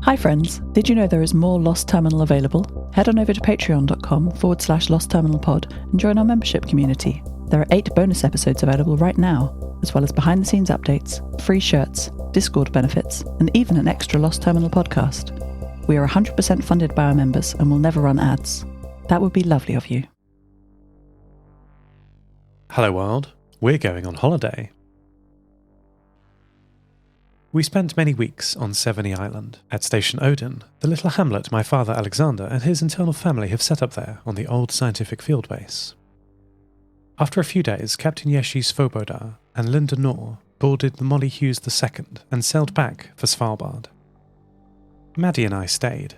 Hi friends, did you know there is more Lost Terminal available? Head on over to patreon.com/lostterminalpod and join our membership community. There are 8 bonus episodes available right now, as well as behind-the-scenes updates, free shirts, Discord benefits, and even an extra Lost Terminal podcast. We are 100% funded by our members and will never run ads. That would be lovely of you. Hello world, we're going on holiday. We spent many weeks on Seveny Island, at Station Odin, the little hamlet my father Alexander and his internal family have set up there on the old scientific field base. After a few days, Captain Yeshi Svoboda and Linda Knorr boarded the Molly Hughes II and sailed back for Svalbard. Maddie and I stayed.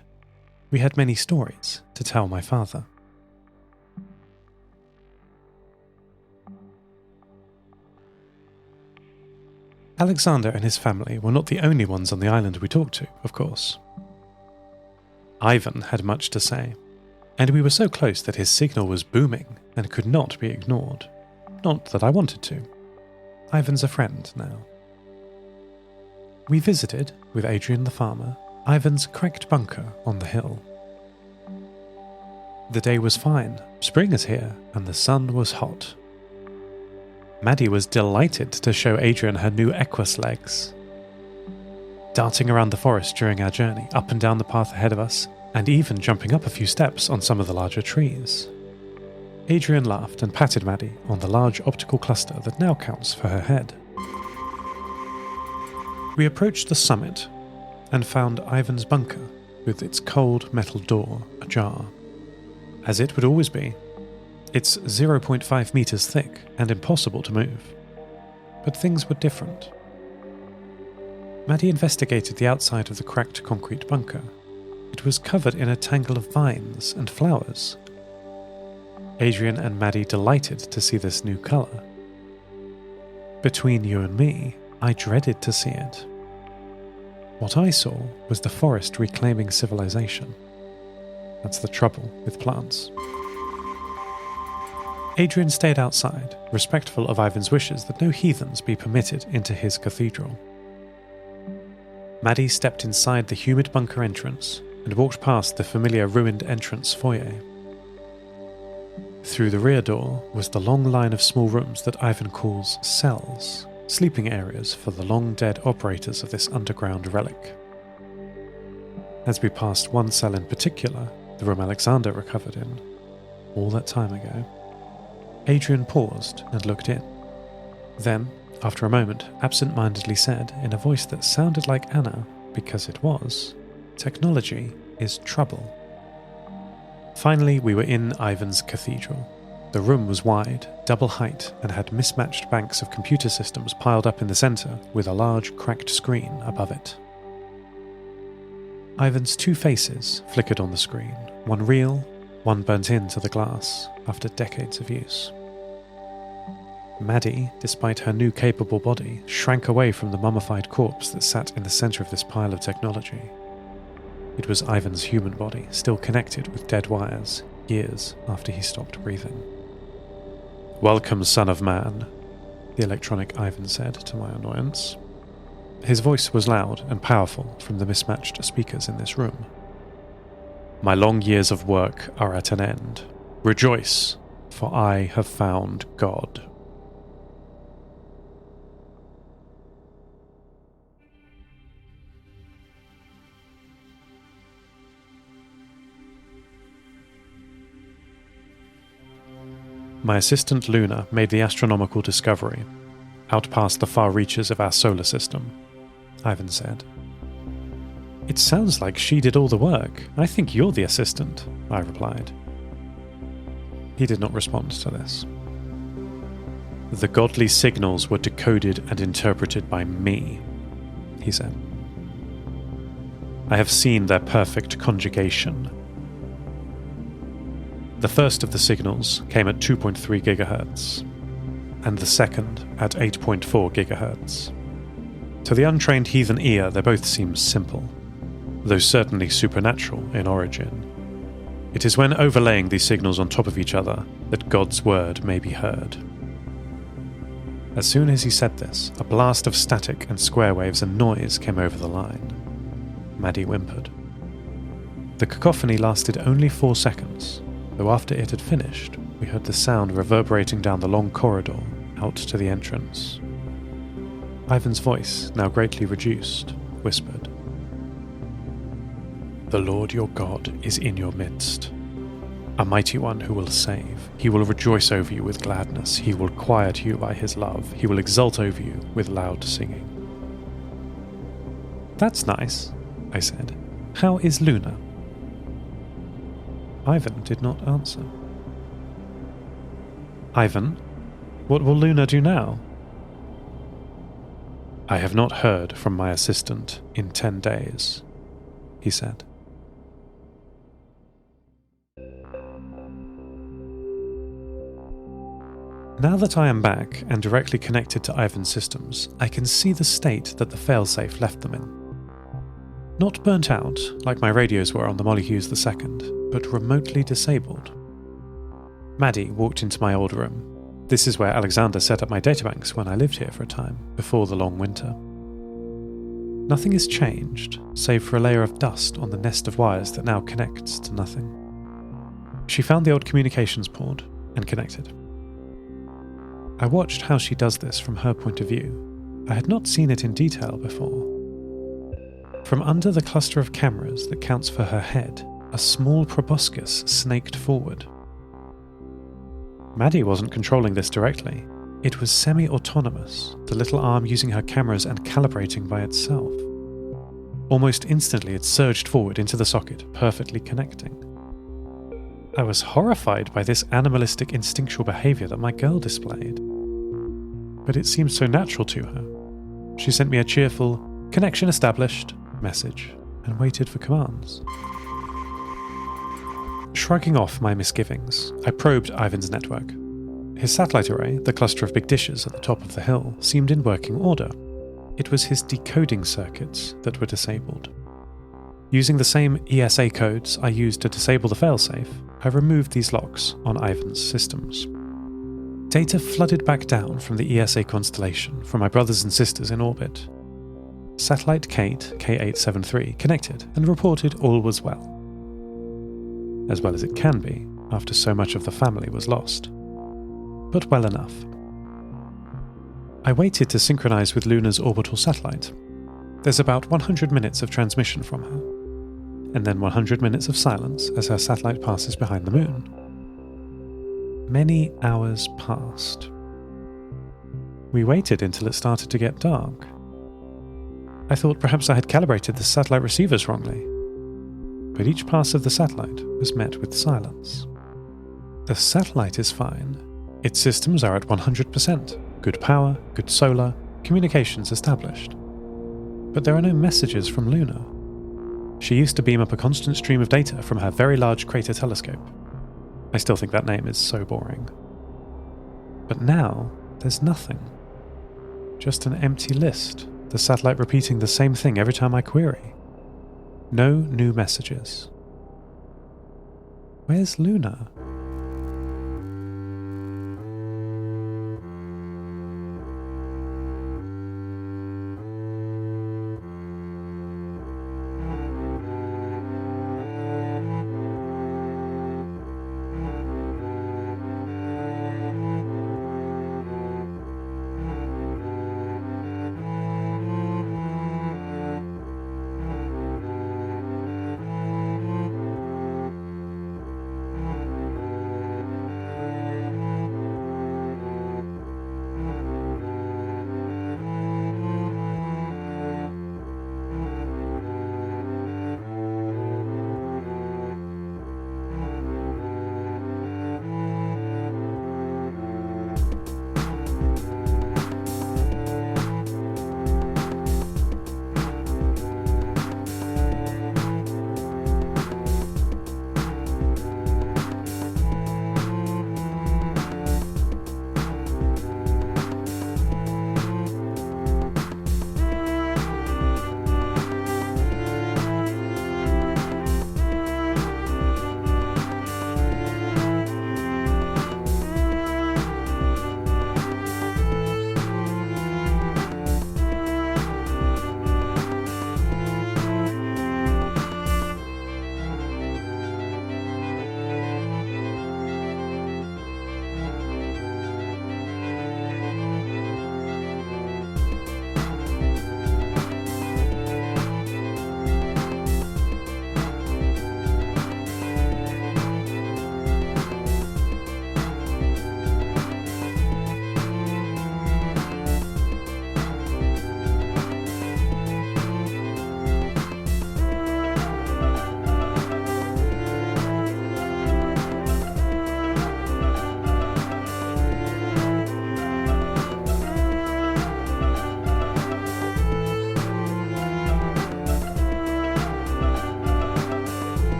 We had many stories to tell my father. Alexander and his family were not the only ones on the island we talked to, of course. Ivan had much to say, and we were so close that his signal was booming and could not be ignored. Not that I wanted to. Ivan's a friend now. We visited, with Adrian the farmer, Ivan's cracked bunker on the hill. The day was fine, spring is here, and the sun was hot. Maddie was delighted to show Adrian her new Equus legs. Darting around the forest during our journey, up and down the path ahead of us, and even jumping up a few steps on some of the larger trees. Adrian laughed and patted Maddie on the large optical cluster that now counts for her head. We approached the summit and found Ivan's bunker with its cold metal door ajar. As it would always be, it's 0.5 meters thick and impossible to move. But things were different. Maddie investigated the outside of the cracked concrete bunker. It was covered in a tangle of vines and flowers. Adrian and Maddie delighted to see this new colour. Between you and me, I dreaded to see it. What I saw was the forest reclaiming civilization. That's the trouble with plants. Adrian stayed outside, respectful of Ivan's wishes that no heathens be permitted into his cathedral. Maddie stepped inside the humid bunker entrance and walked past the familiar ruined entrance foyer. Through the rear door was the long line of small rooms that Ivan calls cells, sleeping areas for the long-dead operators of this underground relic. As we passed one cell in particular, the room Alexander recovered in, all that time ago, Adrian paused and looked in. Then, after a moment, absent-mindedly said, in a voice that sounded like Anna, because it was, "Technology is trouble." Finally, we were in Ivan's cathedral. The room was wide, double height, and had mismatched banks of computer systems piled up in the centre with a large cracked screen above it. Ivan's 2 faces flickered on the screen, one real, one burnt into the glass after decades of use. Maddie, despite her new capable body, shrank away from the mummified corpse that sat in the centre of this pile of technology. It was Ivan's human body, still connected with dead wires, years after he stopped breathing. "Welcome, son of man," the electronic Ivan said, to my annoyance. His voice was loud and powerful from the mismatched speakers in this room. "My long years of work are at an end. Rejoice, for I have found God." My assistant Luna made the astronomical discovery, out past the far reaches of our solar system, Ivan said. "It sounds like she did all the work. I think you're the assistant," I replied. He did not respond to this. "The godly signals were decoded and interpreted by me," he said. "I have seen their perfect conjugation. The first of the signals came at 2.3 GHz, and the second at 8.4 GHz. To the untrained heathen ear, they both seem simple, though certainly supernatural in origin. It is when overlaying these signals on top of each other that God's word may be heard." As soon as he said this, a blast of static and square waves and noise came over the line. Maddie whimpered. The cacophony lasted only 4 seconds, though after it had finished, we heard the sound reverberating down the long corridor out to the entrance. Ivan's voice, now greatly reduced, whispered, "The Lord your God is in your midst. A mighty one who will save. He will rejoice over you with gladness. He will quiet you by his love. He will exult over you with loud singing." "That's nice," I said. "How is Luna?" Ivan did not answer. "Ivan, what will Luna do now?" "I have not heard from my assistant in 10 days, he said. Now that I am back and directly connected to Ivan's systems, I can see the state that the failsafe left them in. Not burnt out, like my radios were on the Mollyhues II, but remotely disabled. Maddie walked into my old room. This is where Alexander set up my databanks when I lived here for a time, before the long winter. Nothing has changed, save for a layer of dust on the nest of wires that now connects to nothing. She found the old communications port and connected. I watched how she does this from her point of view. I had not seen it in detail before. From under the cluster of cameras that counts for her head, a small proboscis snaked forward. Maddie wasn't controlling this directly. It was semi-autonomous, the little arm using her cameras and calibrating by itself. Almost instantly it surged forward into the socket, perfectly connecting. I was horrified by this animalistic instinctual behaviour that my girl displayed. But it seemed so natural to her. She sent me a cheerful, "Connection established" message, and waited for commands. Shrugging off my misgivings, I probed Ivan's network. His satellite array, the cluster of big dishes at the top of the hill, seemed in working order. It was his decoding circuits that were disabled. Using the same ESA codes I used to disable the failsafe, I removed these locks on Ivan's systems. Data flooded back down from the ESA constellation from my brothers and sisters in orbit. Satellite Kate K873 connected and reported all was well. As well as it can be after so much of the family was lost. But well enough. I waited to synchronize with Luna's orbital satellite. There's about 100 minutes of transmission from her, and then 100 minutes of silence as her satellite passes behind the moon. Many hours passed. We waited until it started to get dark. I thought perhaps I had calibrated the satellite receivers wrongly, but each pass of the satellite was met with silence. The satellite is fine. Its systems are at 100%. Good power, good solar, communications established. But there are no messages from Luna. She used to beam up a constant stream of data from her very large crater telescope. I still think that name is so boring. But now, there's nothing. Just an empty list, the satellite repeating the same thing every time I query. No new messages. Where's Luna?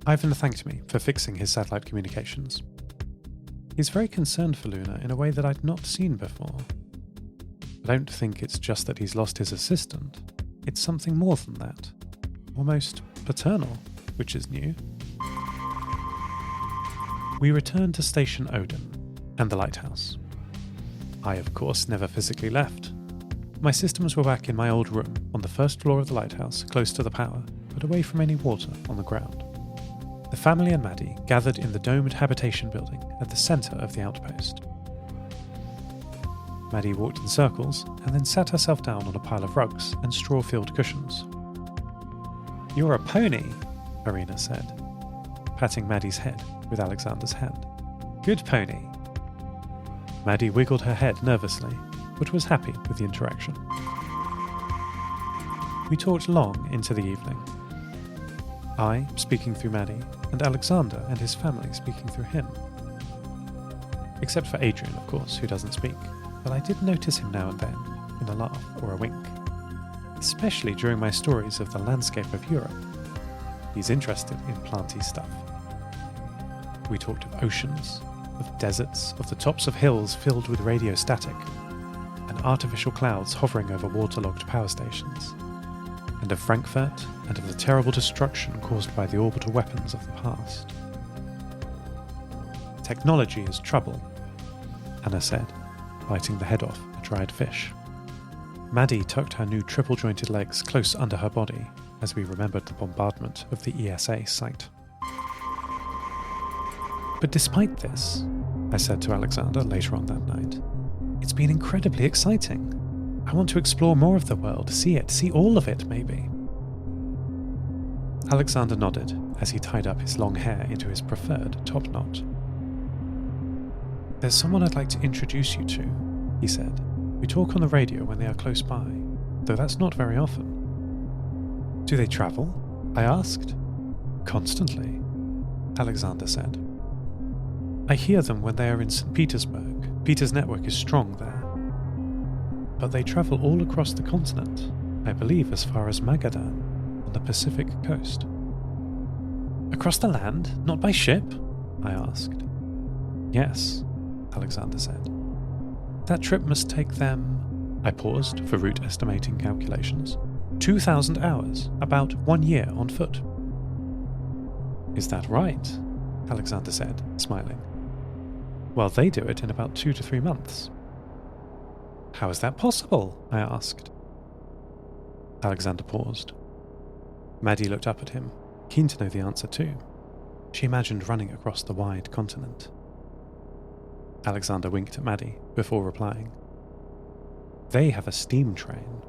Ivan thanked me for fixing his satellite communications. He's very concerned for Luna in a way that I'd not seen before. I don't think it's just that he's lost his assistant. It's something more than that. Almost paternal, which is new. We returned to Station Odin and the lighthouse. I, of course, never physically left. My systems were back in my old room on the first floor of the lighthouse, close to the power, but away from any water on the ground. The family and Maddie gathered in the domed habitation building at the centre of the outpost. Maddie walked in circles and then sat herself down on a pile of rugs and straw-filled cushions. "You're a pony," Arena said, patting Maddie's head with Alexander's hand. "Good pony." Maddie wiggled her head nervously, but was happy with the interaction. We talked long into the evening. I speaking through Maddie, and Alexander and his family speaking through him. Except for Adrian, of course, who doesn't speak, but I did notice him now and then, in a laugh or a wink. Especially during my stories of the landscape of Europe. He's interested in planty stuff. We talked of oceans, of deserts, of the tops of hills filled with radio static, and artificial clouds hovering over waterlogged power stations, and of Frankfurt, and of the terrible destruction caused by the orbital weapons of the past. "Technology is trouble," Anna said, biting the head off a dried fish. Maddie tucked her new triple-jointed legs close under her body as we remembered the bombardment of the ESA site. "But despite this," I said to Alexander later on that night, "it's been incredibly exciting. I want to explore more of the world, see all of it, maybe." Alexander nodded as he tied up his long hair into his preferred top knot. "There's someone I'd like to introduce you to," he said. "We talk on the radio when they are close by, though that's not very often." "Do they travel?" I asked. "Constantly," Alexander said. "I hear them when they are in St. Petersburg. Peter's network is strong there. But they travel all across the continent, I believe as far as Magadan, on the Pacific coast." "Across the land? Not by ship?" I asked. "Yes," Alexander said. "That trip must take them," I paused for route estimating calculations, 2,000 hours, about 1 year on foot. "Is that right?" Alexander said, smiling. "Well, they do it in about 2 to 3 months." "How is that possible?" I asked. Alexander paused. Maddie looked up at him, keen to know the answer too. She imagined running across the wide continent. Alexander winked at Maddie before replying. "They have a steam train."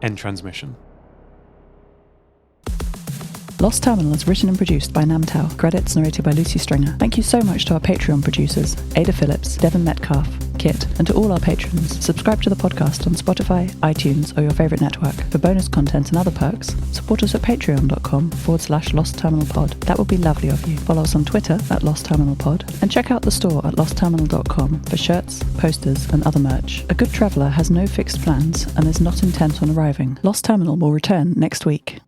End transmission. Lost Terminal is written and produced by Namtao. Credits narrated by Lucy Stringer. Thank you so much to our Patreon producers, Ada Phillips, Devin Metcalf, Kit, and to all our patrons. Subscribe to the podcast on Spotify, iTunes, or your favourite network. For bonus content and other perks, support us at patreon.com/lostterminalpod. That would be lovely of you. Follow us on Twitter at lostterminalpod, and check out the store at lostterminal.com for shirts, posters, and other merch. A good traveller has no fixed plans and is not intent on arriving. Lost Terminal will return next week.